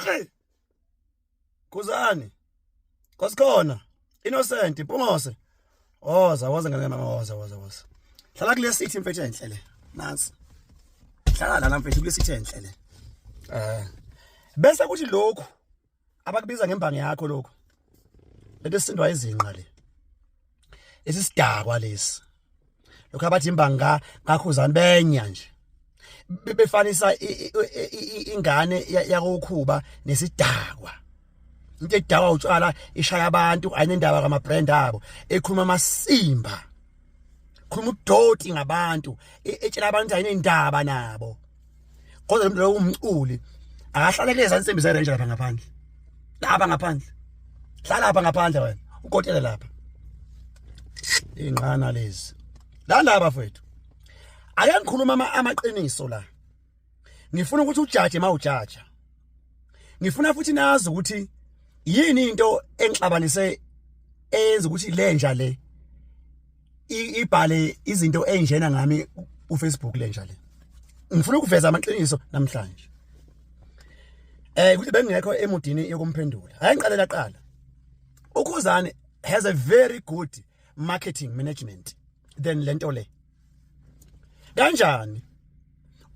Hey, Kuzani. Kosikhona. Innocent, Mpungose. Woza ngene mama woza. Hlala kule city mfethu enhle le. Nansi. Hlala la mfethu kule city enhle le. Bese kuthi lokho abakubiza ngembangi yakho lokho. Lento sindwa izinqa le. Isisidakwa lesi. Lokho abathi imbanga kaKhuzani benya nje. Befanisa ingane yakukhuba nesidakwa. Into edakwa utshwala ishaya abantu ayinendaba kama brand abo ekhuluma amasimba. Khuluma udoti ngabantu etshela abantu ayinendaba nabo. Kodwa lo umculi akahlale lezi insimbi zerange lapha ngaphandle. Lapha ngaphandle. Hlala lapha ngaphandle wena. Ukotela lapha. Ingqana lezi. La bafethu. Ake ngikhuluma amaqiniso la. Ngifuna ukuthi ujaje mawujaja. Ngifuna futhi nazi ukuthi yini into engixabanise enza ukuthi lenja le ibhale izinto enjena ngami uFacebook lenja le. Ngifuna ukuveza amaqiniso namhlanje. Ukuthi bengekho emudini yokumphendula. Hayi ngiqalela qala. uKhuzani has a very good marketing management than lento le. Kanjani?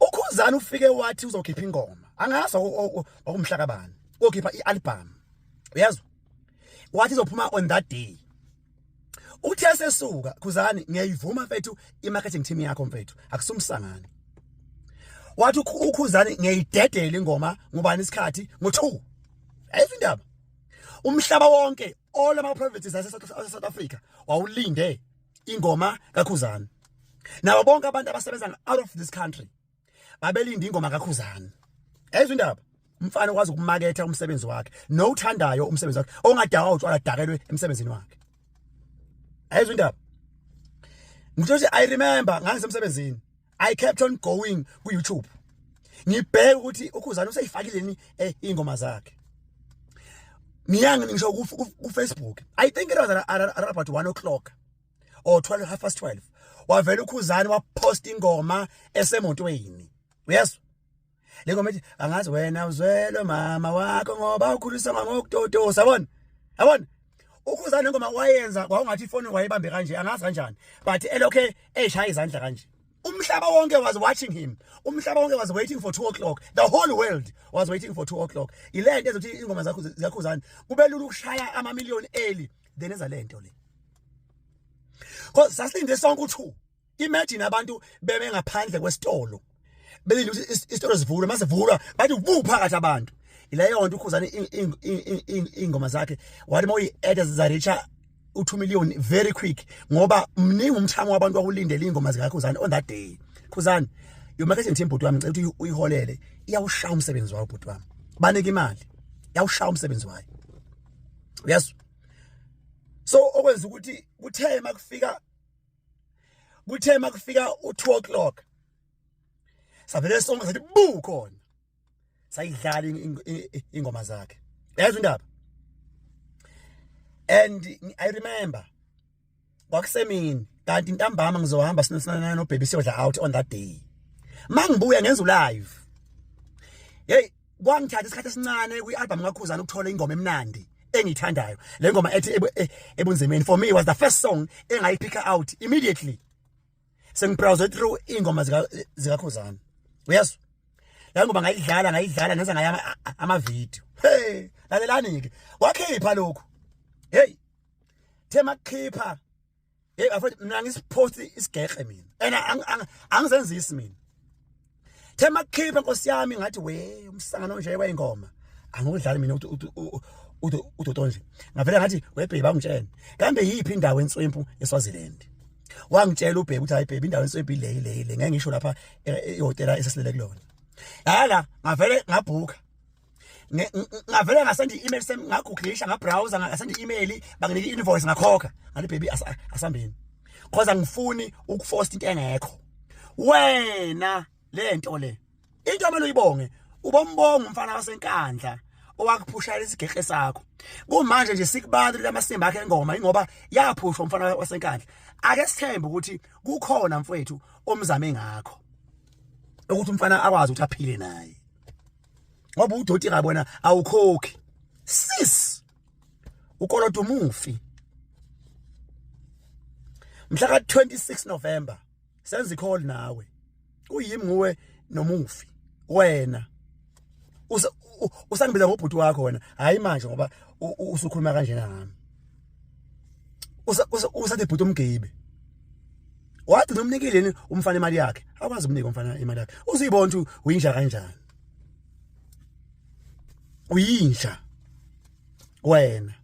uKhuzani ufike wathi uzokhipha ingoma. Angazi okumhlakabani. Uzokhipha ialbum. Uyazwa? Wathi izophuma on that day. Uthi asesuka Khuzani ngiyayivuma mfethu imarketing team yakho mfethu. Akusumsangane. Wathi uKhuzani ngiyayidedela ingoma ngubani isikhathi ngo2. Ayizwe indaba. Umhlaba wonke all ama provinces South Africa wawulinde ingoma kaKhuzani. Nabo bonke abantu abasebenza out of this country babelinde ingoma kaKhuzani. Ayizwe indaba. Umfana ukwazi ukumaketha umsebenzi wakhe no uthandayo umsebenzi wakhe ongadaka utshwala dakelwe emsebenzini wakhe. Ayizwe indaba. Ngithi I remember ngangisemsebenzini I kept on going ku YouTube. Ngibheka ukuthi uKhuzani useyifakile ingoma zakhe. Ngisho ku Facebook. I think it was about 1 o'clock or 12:30. Wavela uKhuzani wapost ingoma esemontweni. Uyezwa? Le ngoma ethi angazi wena uzwelo mama wakho ngoba ukhulisa ngokutotosa yabona? Yabona? uKhuzani ngoma wayenza kwaungathi ifoni wayibambe kanje angazi kanjani but elokhe eshaya izandla kanje. Umhlaba wonke was watching him. Umhlaba wonke was waiting for 2 o'clock. The whole world was waiting for 2 o'clock. Ile nto ezothi ingoma zaKhuzani kube lula ukushaya amamillion early than ezalento le. Because sasilinde sonke u2. Imagine abantu bebe ngaphandle kwesitolo. Belinde ukuthi isitolo sivulwe mase sivulwa bathi uphakathi abantu. Ileyo nto uKhuzani ingoma zakhe wathi moyi-add zareacha u2 million very quick ngoba mningi umthamo wabantu wakulindela ingoma zikaKhuzani on that day. Khuzani your marketing team bhuti wami ngicela ukuthi uyiholele iyawushaya umsebenzi wayo bhuti wami. Banike imali iyawushaya umsebenzi wayo. Yes. So okwenza ukuthi kuthe makufika u2 o'clock savele sonke sathi bu khona sayidlala ingoma zakhe. Yazwa indaba. And I remember kwakusemini kanti intambama ngizohamba sinesana no baby siyodla out on that day. Mangibuya ngenza live. Hey, kwangithatha isikhathi esincane kwi-album kaKhuzani ukuthola ingoma emnandi engiyithandayo. Le ngoma ethi ebunzimeni for me was the first song engayipick out immediately. Sengibrowse through ingoma zikaKhuzani. Uyezwa? La ngoma ngayidlala ngenza ngaya ama video. Hey, lalelani ke. Wakhipha lokho. Hey, thema khipha. Hey, after mina ngisipost isigekhe mina. Angizenzisi mina. Thema khipha Nkosi yami ngathi we umsangano nje wayingoma. Angudlali mina uDodo nje. Ngavela ngathi we baby bangitshela. Kambe yiphi indawo eNswempu eSwaziland? Wangitshela uBheki ukuthi hayi baby indawo eNswempu ile ngeke ngisho lapha ehotela esesilele kulona. Hala ngavele ngabhuka. Ngavele ngasenda i-email ngagooglisha ngabrowser ngasenda i-email banginika i-invoice ngakhokha ngathi baby asambeni because angifuni ukuforce into engekho wena lento le into amele uyibonge ubombonga umfana wasenkandla owakuphusha lesigekhe sakho kumanje nje sikubantu lamasimba akhe engoma ingoba yaphushwa umfana wasenkandla ake sithembe ukuthi kukhona mfowethu omzame ngakho ukuthi umfana akwazi ukuthi aphile naye. ngoba udoti ngabona awukhokhi sis ukolodo umufi mhla ka 26 November senza icall nawe kuyimi nguwe nomufi wena usangibiza ngobhuti wakho wena hayi manje ngoba usukhuluma kanje nami usathi bhuti umgebe wathi nomnikile umfana imali yakhe akwazi umnika umfana imali yakhe uzibona ukuthi uyinja kanjani uyinja wena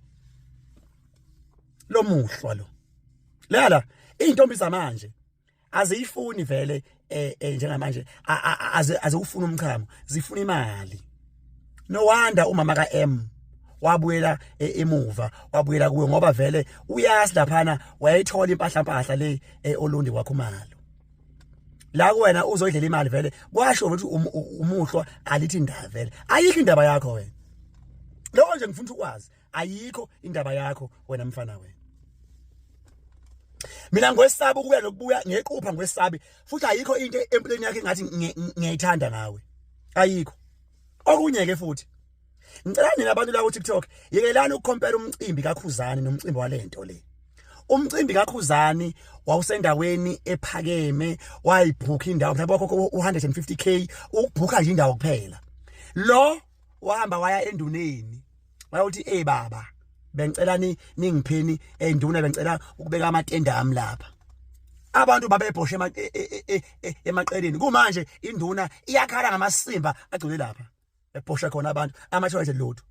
lo muhlwa lo lala intombi zamanje aziyifuni vele njengamanje azifuna umchamo zifuna imali no wonder umama ka M wabuyela emuva wabuyela kuwe ngoba vele uyazi laphana wayithola impahla le olundi wakho malo la kuwena uzodlela imali vele kwasho ukuthi umuhlwa alithi indaba vele ayikho indaba yakho wena lokho nje ngifuna ukwazi ayikho indaba yakho wena mfana wena mina ngwesaba ukuya nokubuya ngequpha ngwesabi futhi ayikho into empilweni yakhe ngathi ngiyayithanda ngawe ayikho okunye ke futhi ngicela nina abantu la ku TikTok yekelani ukucompare umcimbi kaKhuzani nomcimbi walento le umcimbi kaKhuzani wawusendaweni ephakeme wayibhuka indawo mhlawumbe wakho 150k ukubhuka nje indawo kuphela lo wahamba waya enduneni wayothi baba bengicela ningipheni enduna bengicela ukubeka amatenda ami lapha abantu babebhoshe emaqeleni kumanje induna iyakhala ngamasimba agcwele lapha ebhosha khona abantu amathole lotho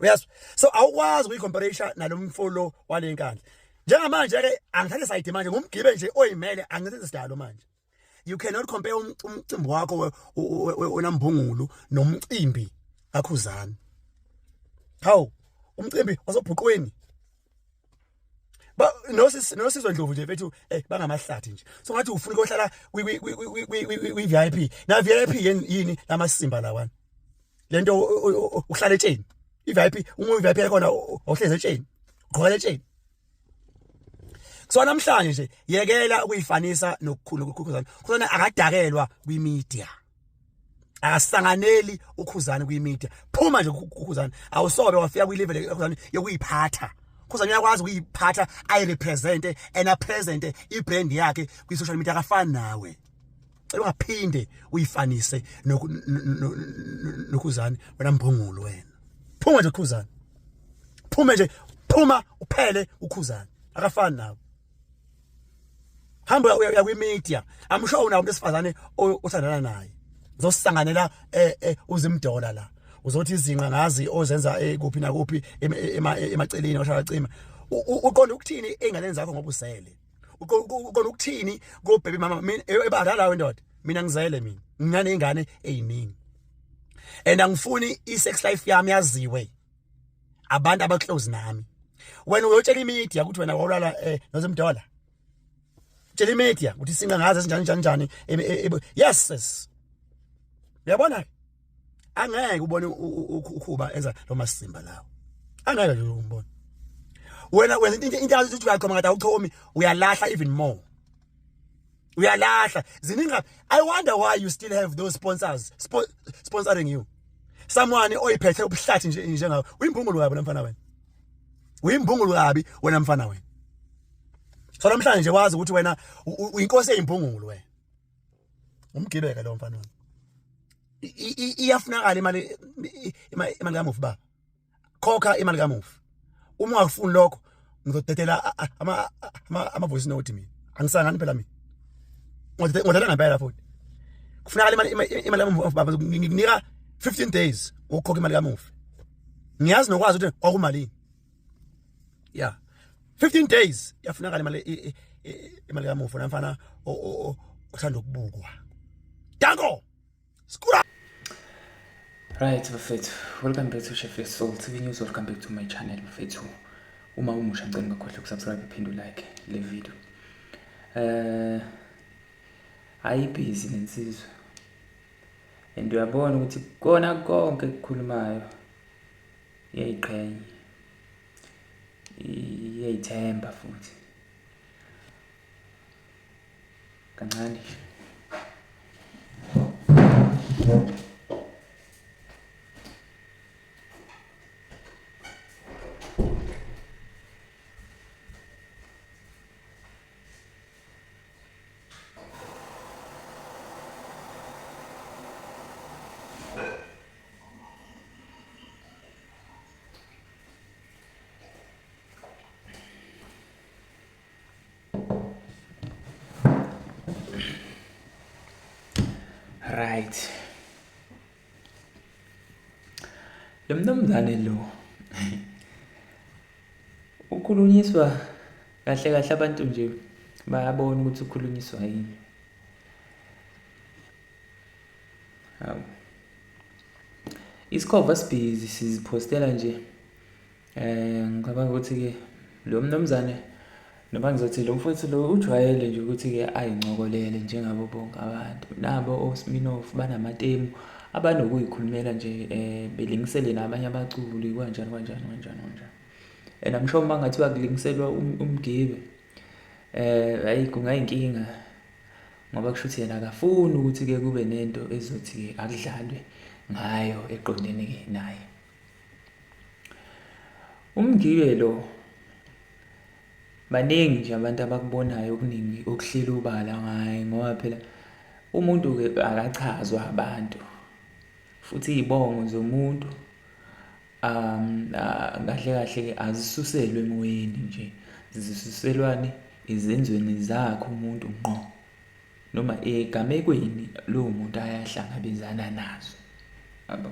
yes so awukwazi ukuyicomparison nalomfolo walenkandla njengamanje ke angithathe side manje ngumgibe nje oyimele angithathe sidalo manje you cannot compare umcimbi wakho onambungulu nomcimbi kaKhuzani hawu umcimbi wasobhuqweni ba nosizwe Ndlovu nje bethu bangamahlathi nje so ngathi ufuna ukuhlala kwi VIP na VIP yini lamasimba lawana lento uhlala etsheni iVIP VIP yakhona ohleze etsheni uqhwala etsheni so namhlanje nje yekela ukuyifanisa nokukhuzana khuzana akadakelwa kwimedia akasanganeli uKhuzani kwimedia phuma nje uKhuzani awusobe wafika kwilevel uKhuzani yokuyiphatha Khuzani uyakwazi ukuyiphatha ayirepresent and apresent ibrand yakhe kwi social media akafani nawe cela ungaphinde uyifanise noKhuzani wena mbungulu wena phuma nje uKhuzani phuma uphele uKhuzani akafani nawe hamba uya kwimedia amsho unawo umuntu esifazane othandana naye uzosisanganela uzimdola la uzothi izinqa ngazi ozenza kuphi na kuphi emaceleni washaqacima uqonda ukuthini engane zakho ngoba usele uqonda ukuthini go baby mama mina ebadala wendoda mina ngizele mina ngingane ingane eyiningi and angifuni isex life yami yaziwe abantu abaclose nami wena uyotshela imedia ukuthi wena wawulala nozimdola tshela imedia ukuthi isinqa ngazi njani yes yabona angeke ubone ukhuba enza lo masimba lawo angeke nje umbone wena into ukuthi uyaqhoma ngathi awuchomi uyalahla even more uyalahla zininga I wonder why you still have those sponsors sponsoring you someone oyiphethe ubuhlathi nje ngawe uyimbungulu kabi mfana wena uyimbungulu kabi wena mfana wena so namhlanje nje wazi ukuthi wena uyinkosi eyimbungulu wena umgibeka lo mfana wena iyafunakala imali kamufi baba khokha imali kamufi uma ungafuni lokho ngizodedela ama voice note mina angisangani phela mina ngodela ngempela futhi kufunakala imali kamufi baba ngikunika 15 days ukukhokha imali kamufi ngiyazi nokwazi ukuthi kwakumalini yeah 15 days yafunakala imali kamufi namfana uthanda ukubukwa danko skura. Right, bafethu, welcome back to Chef Soul TV News. Welcome back to my channel, bafethu. Uma umusha ngicela ungakhohlwa ukusubscribe uphinde like le video. Ayibhizi nensizwe. And uyabona ukuthi kona konke ukukhulumayo iyayiqhenya. Iyayithemba futhi. Kancane. Right. Lo mnumzane lo ukhulunyiswa kahle kahle abantu nje bayabona ukuthi ukhulunyiswa yini. Hawu. Isikhova sibhizi sizipostela nje ngicabanga ukuthi ke lo mnumzane noma ngizothi lo mfowethu lo ujwayele nje ukuthi ke ayincokolele njengabo bonke abantu. Nabo oSminoff banamatemu abanokuyikhulumela nje belingisele nabanye abaculi kanjani. And I'm sure mangathiwa kulingiselwa umgibe hayi kungayinkinga ngoba kusho ukuthi yena akafuni ukuthi ke kube nento ezothi ke akudlalwe ngayo eqondene ke naye. Umgibe lo baningi nje abantu abakubonayo okuningi okuhlela ubala ngaye ngoba phela umuntu ke akachazwa abantu futhi izibongo zomuntu kahle ke azisuselwe emoyeni nje zisuselwane izenzweni zakhe umuntu ngqo noma egamekweni lo muntu ayahlangabezana nazo yabo.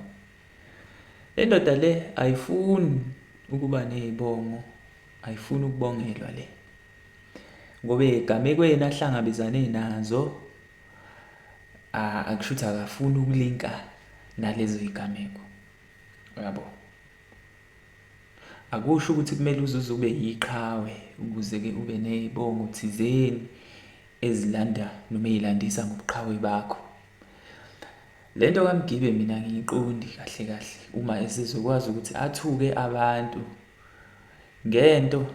Le ndoda le ayifuni ukuba nezibongo, ayifuni ukubongelwa le ngoba egamekweni ahlangabezane nazo akushuthi akafuni ukulinka nalezo igameko yabo. Akusho ukuthi kumele uzuze ube yiqhawe ukuze ke ube nezibongo thizeni ezilanda noma ezilandisa ngobuqhawe bakho. Lento kaMgibe mina ngiyiqondi kahle uma esizokwazi ukuthi athuke abantu ngento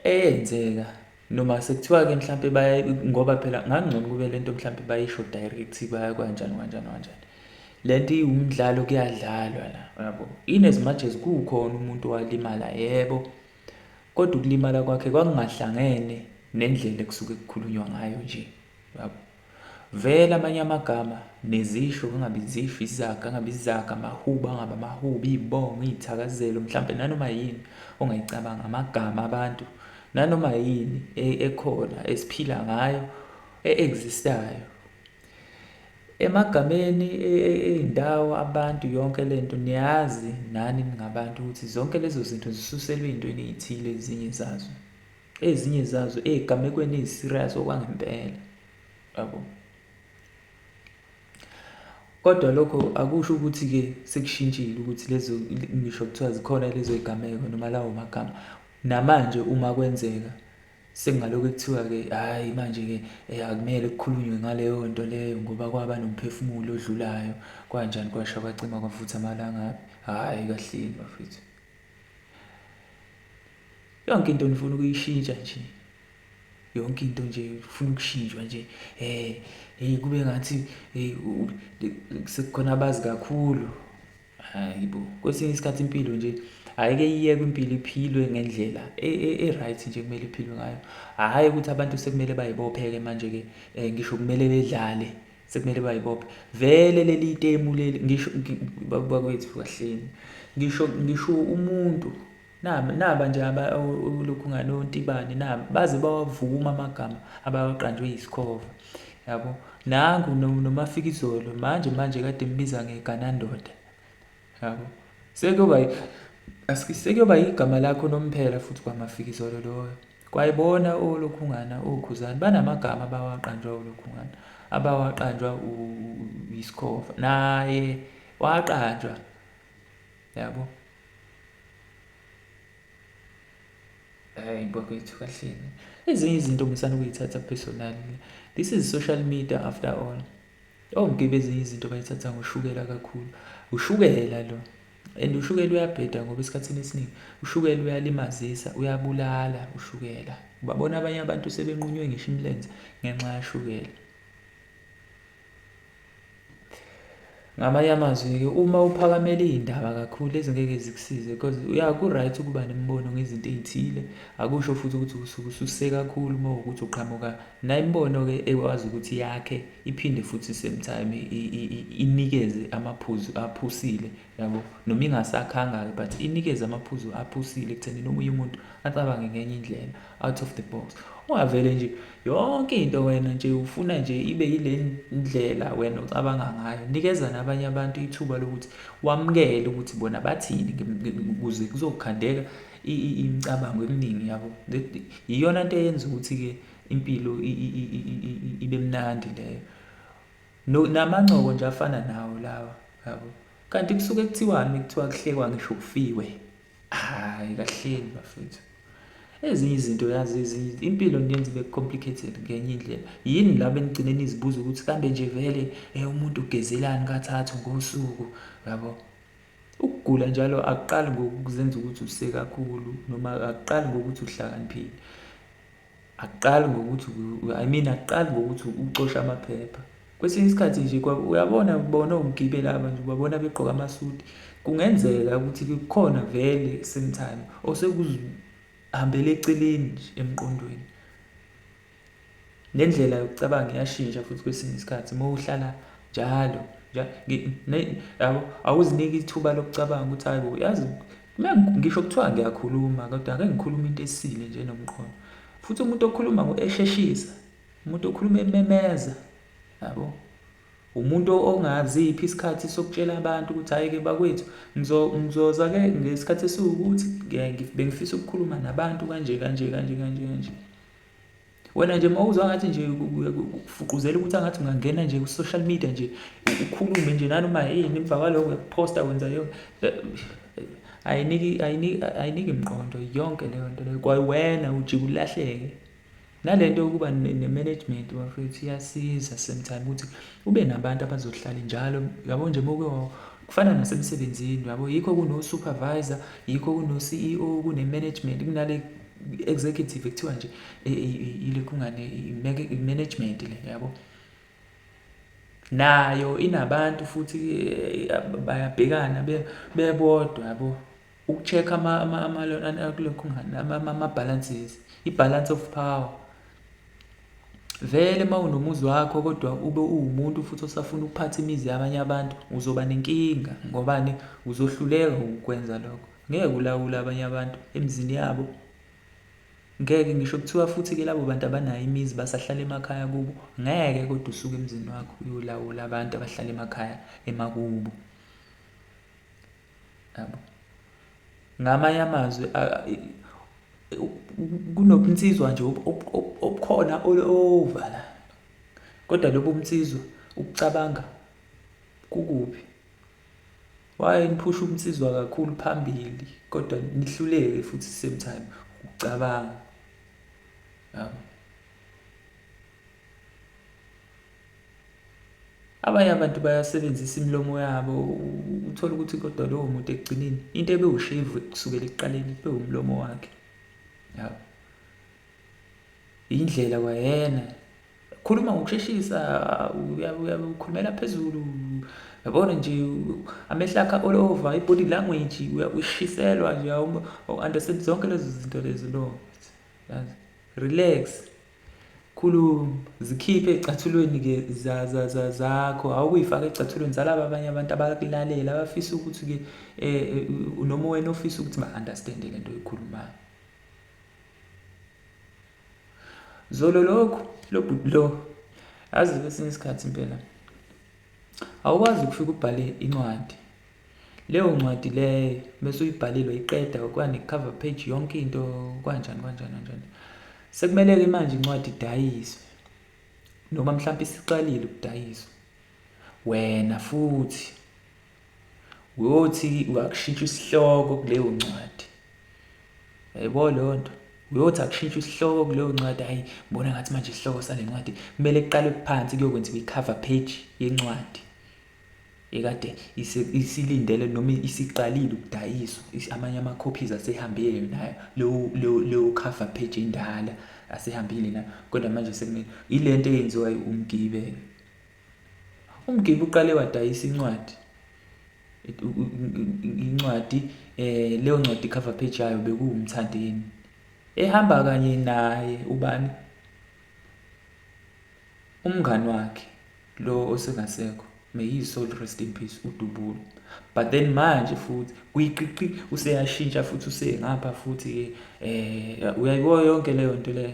eyenzeka noma sekuthiwa ke mhlambe ngoba phela ngangcono kube lento mhlambe bayisho direct baya kanjani. Lento iwumdlalo kuyadlalwa la yabo. In as much as kukhona umuntu walimala yebo kodwa ukulimala kwakhe kwakungahlangene nendlela ekusuke kukhulunywa ngayo nje yabo. Vele amanye amagama nezisho kungabe izisho izaga ngabe izaga amahuba ngabe amahuba izibongo izithakazelo mhlambe nanoma yini ongayicabanga amagama abantu nanoma yini ekhona esiphila ngayo existayo emagameni eindawo abantu yonke lento niyazi nani ningabantu ukuthi zonke lezo zinto zisuselwe ezintweni ezithile ezinye zazo egamekweni eziserious okwangempela yabo. Kodwa lokho akusho ukuthi ke sekushintshile ukuthi lezo ngisho kuthiwa zikhona lezo igameko noma lawo magama namanje uma kwenzeka sekungaloku ekuthiwa ke hayi manje ke akumele kukhulunywe ngaleyo nto leyo ngoba kwaba nomphefumulo odlulayo kanjani kwasha kwacima kwavutha amalanga hayi kahleni bafethu. Yonke into nifuna ukuyishintsha nje. Yonke into nje ufuna ukushintshwa nje kube ngathi sekukhona abazi kakhulu. Hayibo kwesinye isikhathi impilo nje ayike iyeke impilo iphilwe ngendlela right nje kumele iphilwe ngayo. Hayi ukuthi abantu sekumele bayibopheke manje ke ngisho kumele bedlale sekumele bayibophe. Vele leli temu leli ngisho bakwethu kahleni ngisho umuntu naba nje lokhu nganontibane naba baze bawavuma amagama abaqanjwe isikhova yabo. Nangu noMafikizolo manje kade imbiza ngeganandoda yabo. Sekuyoba igama lakho nomphela futhi kwaMafikizolo loyo. Kwayibona olokhungana okhuzani banamagama abawaqanjwa olokhungana abawaqanjwa isikhova naye waqanjwa yabo. Hayi bakwethu kahleni ezinye izinto ngisana ukuyithatha personal. This is social media after all. Omgibe ezinye izinto bayithatha ngoshukela kakhulu. Ushukela lo and ushukela uyabheda ngoba esikhathini esiningi ushukela uyalimazisa uyabulala ushukela. Babona abanye abantu sebenqunywe ngisho imilenze ngenxa yashukela. Ngamanye amazwi ke uma uphakamela izindaba kakhulu ezingeke zikusize because ku right ukuba nemibono ngezinto ezithile. Akusho futhi ukuthi usuke ususe kakhulu uma ukuthi uqhamuka nayimbono ke ekwazi ukuthi yakhe iphinde futhi same time inikeze amaphuzu aphusile yabo noma ingasakhanga but inikeze amaphuzu aphusile ekutheni noma umuntu acabange ngenye indlela out of the box. ungavele nje yonke into wena nje ufuna nje ibe yile ndlela wena ucabanga ngayo. Nikeza nabanye abantu ithuba lokuthi wamukele ukuthi bona bathini ukuze kuzokhandeka imicabango eminingi yabo. Iyona nto eyenza ukuthi-ke impilo ibe mnandi leyo. Namancoko nje afana nawo lawa yabo. Kanti kusuke kuthiwani kuthiwa kuhlekwa ngisho kufiwe? Hhayi kahleni bafethu. Ezinye izinto yazi impilo niyenza ibe complicated ngenye indlela. Yini la benigcine nizibuza ukuthi kambe nje vele umuntu ugezelani kathathu ngosuku yabo. Ukugula njalo akuqali ngokuzenza ukuthi use kakhulu noma akuqali ngokuthi uhlakaniphile. Akuqali ngokuthi akuqali ngokuthi ucosha amaphepha. Kwesinye isikhathi nje uyabona bona umgibeli aba nje ubabona begqoka amasudi. Kungenzeka ukuthi kukhona vele sometime osekuzihambele eceleni nje emqondweni. Nendlela yokucabanga iyashintsha futhi kwesinye isikhathi uma uhlala njalo yabo awuziniki ithuba lokucabanga ukuthi hayibo yazi ngisho kuthiwa ngiyakhuluma kodwa ake ngikhuluma into esile nje nomqondo. Futhi umuntu okhuluma esheshisa, umuntu okhuluma ememeza yabo. Umuntu ongaziphi isikhathi sokutshela abantu ukuthi hayi-ke bakwethu ngizoza-ke ngesikhathi esiwukuthi bengifisa ukukhuluma nabantu kanje. Wena nje uma uzwa ngathi nje ufuquzela ukuthi angathi ungangena nje ku-social media nje ukhulume nje nanoma yini emva kwaloko uyaphosta wenza yonke. Ayiniki imqondo yonke leyo nto leyo. Kwawena ujike ulahleke. Nalento yokuba ne-management bafethu iyasiza sometime ukuthi ube nabantu abazohlala njalo yabo nje kufana nasemsebenzini yabo. Yikho kuno-supervisor, yikho kuno-CEO, kune-management, kunale executive ekuthiwa nje ile kungane i-management le yabo. Nayo inabantu futhi bayabhekana bebodwa yabo. Uku-check ama-balances, i-balance of power. Vele uma unomuzi wakho kodwa ube uwumuntu futhi osafuna ukuphatha imizi yabanye abantu uzoba nenkinga. Ngobani? Uzohluleka ukwenza lokho. Ngeke ulawule abanye abantu emizini yabo. Ngeke ngisho kuthiwa futhi-ke labo bantu abanayo imizi basahlala emakhaya kubo. Ngeke kodwa usuke emzini wakho uyolawula abantu abahlala emakhaya emakubo yabo. Ngamanye amazwi kunobunzizwa nje obukhona over la. Kodwa lobo umnsizwa ukucabanga kukuphi? Why niphusha umnsizwa kakhulu phambili kodwa nihluleke futhi same time ukucabanga yabo. Abanye abantu bayasebenzisa imilomo yabo uthola ukuthi kodwa lowo muntu ekugcineni into ebewushave kusukela ekuqaleni bewumlomo wakhe yabo. Indlela kwayena khuluma ngokusheshisa uyakhulumela phezulu yabona nje amehlo akhe all over i-body language uyashiselwa nje understand zonke lezi zinto lezi lo yazi. Relax, khuluma, zikhiphe ecathulweni-ke zakho. Awuyifake ecathulweni zalaba abanye abantu abakulalela abafisa ukuthi-ke noma wena ofisa ukuthi ba-understand lento oyikhulumayo. Zolo lokhu yazi kwesinye isikhathi impela awukwazi ukufika ubhale incwadi. Leyo ncwadi leyo bese uyibhalile wayiqeda kwane-cover page yonke into kanjani. Sekumele-ke manje incwadi idayiswe noma mhlawumbe isiqalile ukudayiswa. Wena futhi uyothi uyakushintsha isihloko kuleyo ncwadi. Yayibona leyo nto? Uyothi akushintsha isihloko kuleyo ncwadi. Hayi ngibona ngathi manje isihloko sale ncwadi kumele kuqale phansi kuyokwenziwa i-cover page yencwadi ekade isilindele noma isiqalile ukudayiswa. Amanye ama-copies asehambile nayo leyo cover page endala asehambile nayo. Kodwa manje sekumele ilento eyenziwa umgibeli. Umgibeli uqale wadayisa incwadi. Leyo ncwadi cover page yayo bekuwumthandeni. Ehamba kanye naye ubani? Umngani wakhe lo osengasekho. May his soul rest in peace, uDubulo. But then manje futhi kuyiqiqi useyashintsha futhi usengapha futhi uyayibona yonke leyo nto leyo.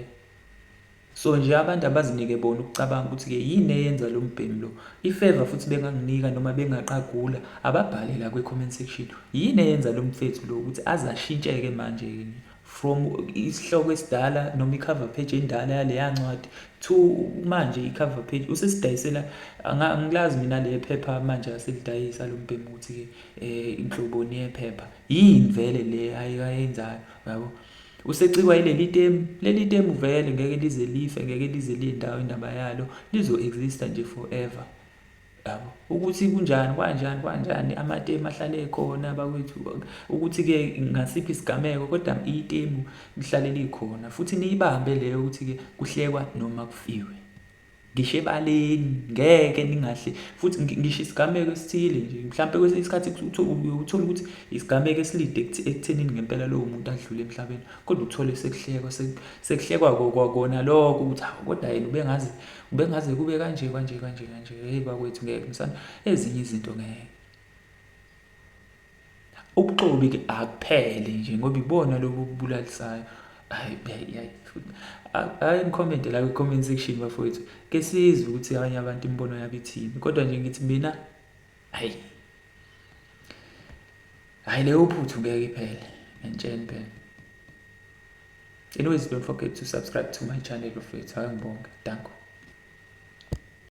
So nje abantu abazinike bona ukucabanga ukuthi-ke yini eyenza lo mbhemi lo. Ifavor futhi benganginika noma bengaqagula, ababhale la kwi-comment section. Yini eyenza lo mfethu lo ukuthi azashintsheke manje from isihloko esidala noma i-cover page endala yaleya ncwadi to manje i-cover page usesidayisela. Angilazi mina le phepha manje aselidayisa lo mbhemi ukuthi-ke inhloboni yephepha yini vele le ayenzayo, yabo. Usecikwa leli temu vele ngeke lize life, ngeke lize lindawo indaba yalo, lizo-exista nje forever, yabo. Ukuthi kunjani kanjani amatemu ahlale ekhona bakwethu, ukuthi-ke ngasiphi isigameko kodwa itemu lihlale likhona futhi niyibambe leyo ukuthi-ke kuhlekwa noma kufiwe. Ngisho ebaleni ngeke ningahle futhi ngisho isigameko esithile nje mhlampe kwesinye isikhathi uthola ukuthi isigameko esilide ekuthenini ngempela lowo muntu adlule emhlabeni, kodwa uthole sekuhlekwa kona lokho ukuthi hawu kodwa yena ubengaze kube kanje. Hey bakwethu ngeke ngisana ezinye izinto ngeke. Ubuxobi-ke akuphele nje ngoba ibona lobu kubulalisayo. Hayi ngicommente la kwi-comment section bafowethu, ke sizwe ukuthi abanye abantu imbono yabo ithini, kodwa nje ngithi mina hayi leyo phuthu ngeke iphele ngentsheni phela. Anyways, don't forget to subscribe to my channel bafowethu. Hayi ngibonge, danko.